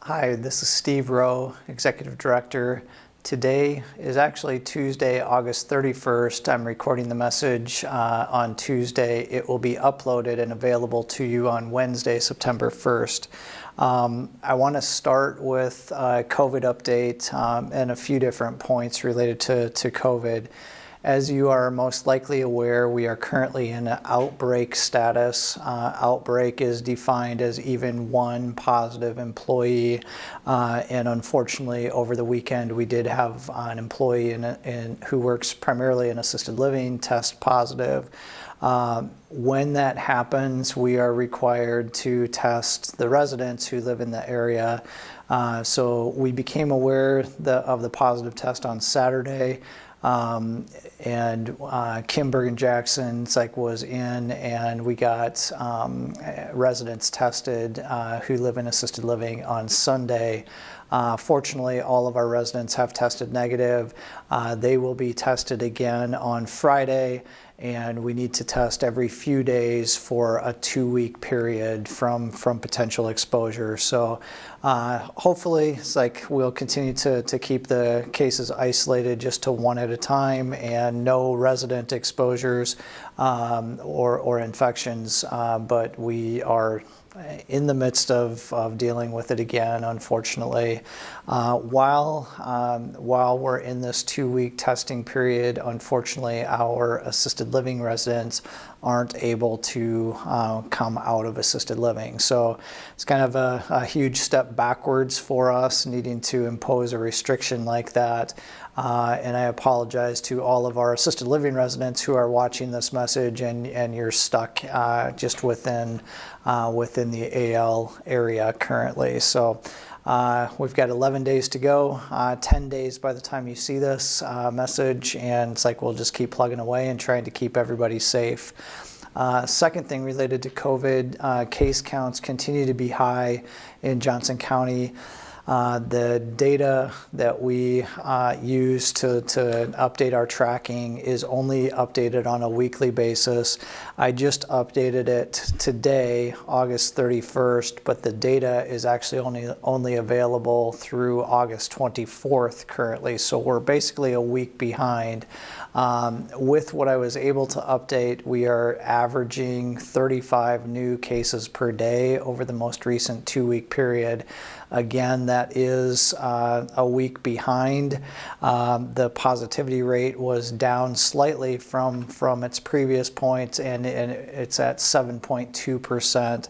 Hi, this is Steve Rowe, Executive Director. Today is actually Tuesday, August 31st. I'm recording the message on Tuesday. It will be uploaded and available to you on Wednesday, September 1st. I want to start with a COVID update and a few different points related to COVID. As you are most likely aware, we are currently in an outbreak status. Outbreak is defined as even one positive employee, and unfortunately over the weekend we did have an employee who works primarily in assisted living test positive. When that happens, we are required to test the residents who live in the area. So we became aware of the positive test on Saturday. Kim Bergen-Jackson was in, and we got residents tested who live in assisted living on Sunday. Fortunately, all of our residents have tested negative. They will be tested again on Friday, and we need to test every few days for a 2-week period from potential exposure. So hopefully we'll continue to keep the cases isolated just to one at a time and no resident exposures or infections, but we are in the midst of dealing with it again, unfortunately. While we're in this 2-week testing period, unfortunately, our assisted living residents aren't able to come out of assisted living. So it's kind of a huge step backwards for us, needing to impose a restriction like that. And I apologize to all of our assisted living residents who are watching this message and you're stuck just within the AL area currently. So we've got 11 days to go, 10 days by the time you see this message, and we'll just keep plugging away and trying to keep everybody safe. Second thing related to COVID, case counts continue to be high in Johnson County. The data that we use to update our tracking is only updated on a weekly basis. I just updated it today, August 31st, but the data is actually only available through August 24th currently, so we're basically a week behind. With what I was able to update, we are averaging 35 new cases per day over the most recent 2-week period. Again, that is a week behind. The positivity rate was down slightly from its previous point, and it's at 7.2%.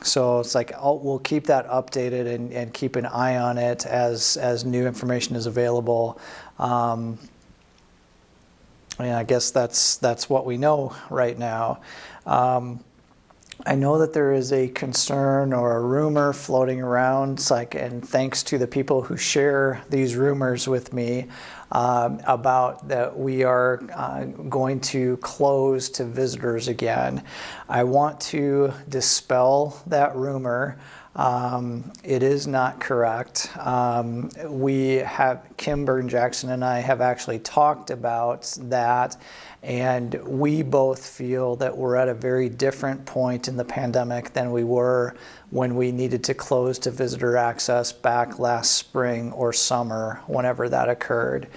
So it's we'll keep that updated and keep an eye on it as new information is available. And I guess that's what we know right now. I know that there is a concern or a rumor floating around, and thanks to the people who share these rumors with me, about that we are going to close to visitors again. I want to dispel that rumor. It is not correct. Kim Bergen-Jackson and I have actually talked about that, and we both feel that we're at a very different point in the pandemic than we were when we needed to close to visitor access back last spring or summer, whenever that occurred.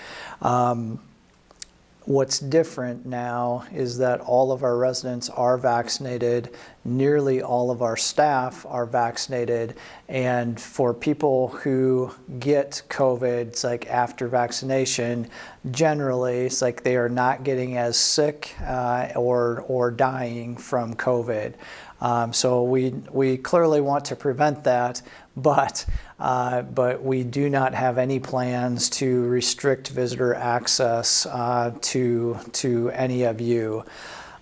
What's different now is that all of our residents are vaccinated, nearly all of our staff are vaccinated, and for people who get COVID, after vaccination, generally they are not getting as sick or dying from COVID. So we clearly want to prevent that, but we do not have any plans to restrict visitor access to any of you.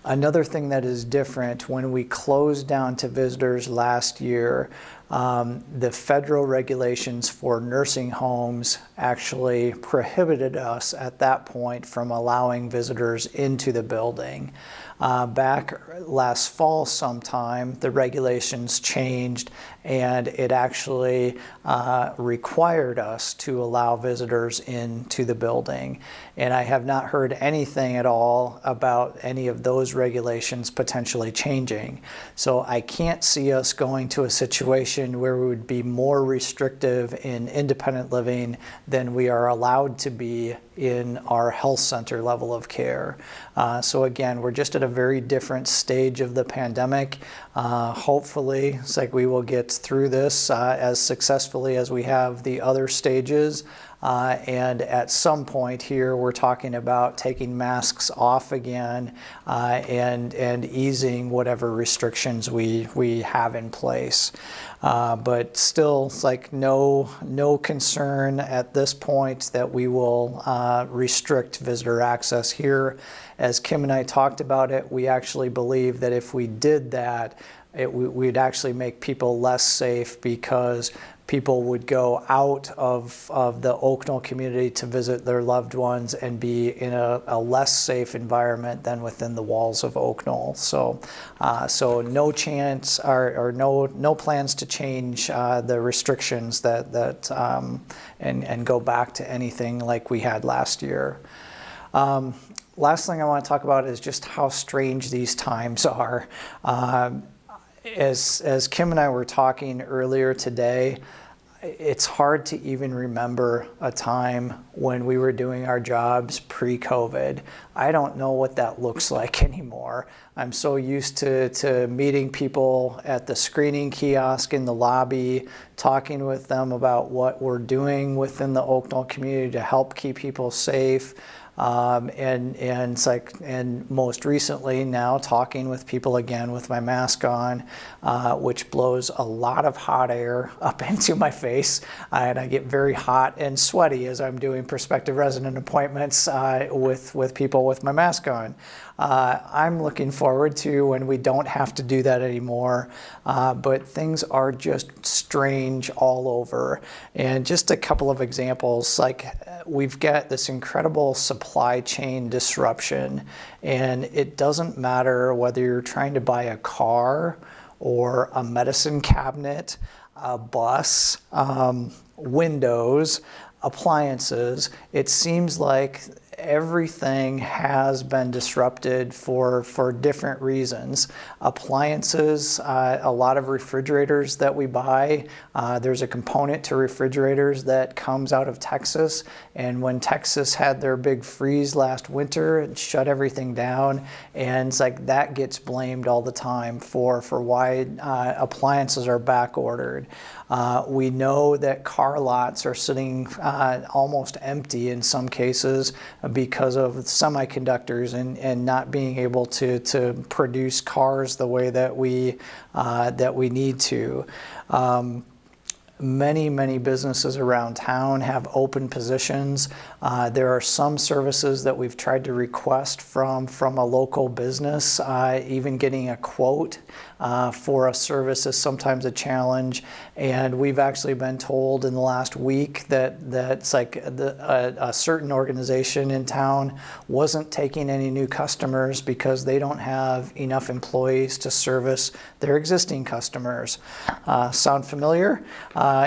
Another thing that is different, when we closed down to visitors last year, the federal regulations for nursing homes actually prohibited us at that point from allowing visitors into the building. Back last fall sometime, the regulations changed, and it actually required us to allow visitors into the building. And I have not heard anything at all about any of those regulations potentially changing. So I can't see us going to a situation where we would be more restrictive in independent living than we are allowed to be in our health center level of care. So again, we're just at a very different stage of the pandemic. Hopefully, it's like we will get through this as successfully as we have the other stages. And at some point here, we're talking about taking masks off again and easing whatever restrictions we have in place. But still, it's like no concern at this point that we will restrict visitor access here. As Kim and I talked about it, we actually believe that if we did that, we'd actually make people less safe, because people would go out of the Oaknall community to visit their loved ones and be in a less safe environment than within the walls of Oaknall. So no chance or no plans to change the restrictions and go back to anything like we had last year. Last thing I want to talk about is just how strange these times are. As Kim and I were talking earlier today, it's hard to even remember a time when we were doing our jobs pre-COVID. I don't know what that looks like anymore. I'm so used to meeting people at the screening kiosk in the lobby, talking with them about what we're doing within the Oaknall community to help keep people safe. And most recently now talking with people again with my mask on, which blows a lot of hot air up into my face, and I get very hot and sweaty as I'm doing prospective resident appointments with people with my mask on. I'm looking forward to when we don't have to do that anymore, but things are just strange all over. And just a couple of examples, like we've got this incredible supply chain disruption, and it doesn't matter whether you're trying to buy a car or a medicine cabinet, a bus, windows, appliances. It seems like everything has been disrupted for different reasons. Appliances, a lot of refrigerators that we buy, there's a component to refrigerators that comes out of Texas, and when Texas had their big freeze last winter, it shut everything down, and it's like that gets blamed all the time for why appliances are back ordered. We know that car lots are sitting almost empty in some cases because of semiconductors and not being able to produce cars the way that we need to. Many businesses around town have open positions. There are some services that we've tried to request from a local business. Even getting a quote for a service is sometimes a challenge. And we've actually been told in the last week that it's like a certain organization in town wasn't taking any new customers because they don't have enough employees to service their existing customers. Sound familiar?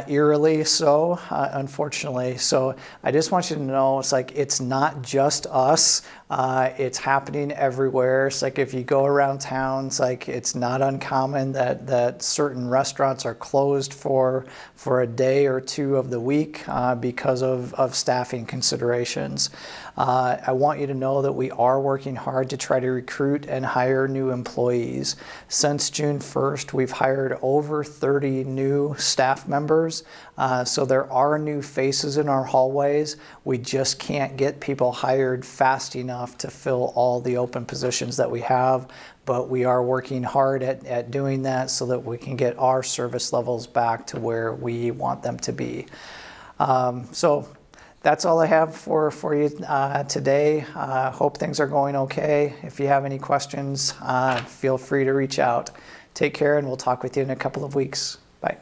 Eerily so, unfortunately. So I just want you to know, it's like it's not just us. It's happening everywhere. It's like if you go around town, it's like it's not uncommon that certain restaurants are closed for a day or two of the week because of staffing considerations. I want you to know that we are working hard to try to recruit and hire new employees. Since June 1st, we've hired over 30 new staff members. So there are new faces in our hallways. We just can't get people hired fast enough to fill all the open positions that we have. But we are working hard at doing that so that we can get our service levels back to where we want them to be. So that's all I have for you today. Hope things are going okay. If you have any questions, feel free to reach out. Take care, and we'll talk with you in a couple of weeks. Bye.